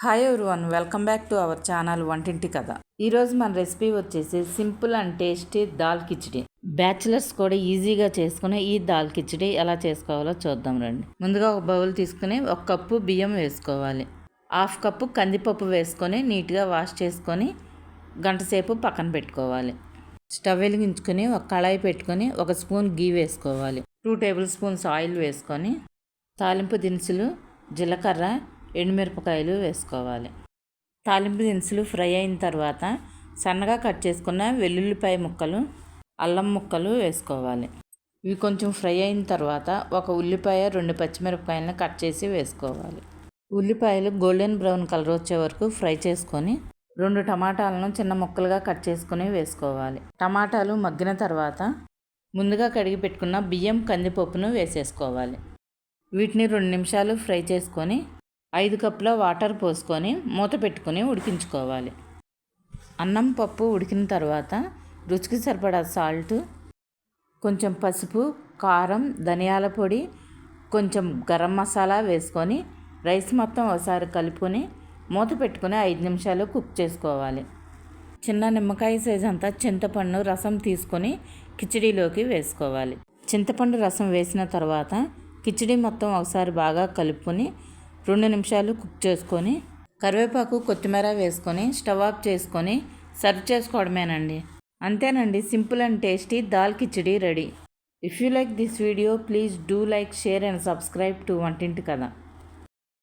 Hi everyone, welcome back to our channel వంటింటి కథ. ఈరోజు మన రెసిపీ వచ్చేసి simple and tasty dal khichdi. Bachelors కూడా ఈజీగా చేసుకునే ఈ దాల్ కిచిడి ఎలా చేసుకోవాలో చూద్దాం రండి. ముందుగా ఒక బౌల్ తీసుకుని 1 కప్పు బియ్యం వేసుకోవాలి. 1/2 కప్పు కందిపప్పు వేసుకొని నీట్గా వాష్ చేసుకొని గంట సేపు పక్కన పెట్టుకోవాలి. స్టవ్ వెలిగించుకొని ఒక కళాయి పెట్టుకొని 1 స్పూన్ గీ వేసుకోవాలి. 2 టేబుల్ స్పూన్స్ ఆయిల్ వేసుకొని తాలింపు దినుసులు, జీలకర్ర, ఎండుమిరపకాయలు వేసుకోవాలి. తాలింపు దినుసులు ఫ్రై అయిన తర్వాత సన్నగా కట్ చేసుకున్న వెల్లుల్లిపాయ ముక్కలు, అల్లం ముక్కలు వేసుకోవాలి. ఇవి కొంచెం ఫ్రై అయిన తర్వాత 1 ఉల్లిపాయ, 2 పచ్చిమిరపకాయలను కట్ చేసి వేసుకోవాలి. ఉల్లిపాయలు గోల్డెన్ బ్రౌన్ కలర్ వచ్చే వరకు ఫ్రై చేసుకొని 2 టమాటాలను చిన్న ముక్కలుగా కట్ చేసుకుని వేసుకోవాలి. టమాటాలు మగ్గిన తర్వాత ముందుగా కడిగి పెట్టుకున్న బియ్యం, కందిపప్పును వేసేసుకోవాలి. వీటిని 2 నిమిషాలు ఫ్రై చేసుకొని 5 కప్పుల వాటర్ పోసుకొని మూత పెట్టుకొని ఉడికించుకోవాలి. అన్నం పప్పు ఉడికిన తర్వాత రుచికి సరిపడా సాల్ట్, కొంచెం పసుపు, కారం, ధనియాల పొడి, కొంచెం గరం మసాలా వేసుకొని రైస్ మొత్తం ఒకసారి కలుపుకొని మూత పెట్టుకొని 5 నిమిషాలు కుక్ చేసుకోవాలి. చిన్న నిమ్మకాయ సైజ్ అంతా చింతపండు రసం తీసుకొని కిచిడీలోకి వేసుకోవాలి. చింతపండు రసం వేసిన తర్వాత కిచిడీ మొత్తం ఒకసారి బాగా కలుపుకొని 2 నిమిషాలు కుక్ చేసుకొని కరివేపాకు, కొత్తిమీర వేసుకొని స్టవ్ ఆఫ్ చేసుకొని సర్వ్ చేసుకోవడమేనండి. అంతేనండి, simple and tasty dal khichdi ready. If you like this video, please do like, share and subscribe to వంటింటి కథ.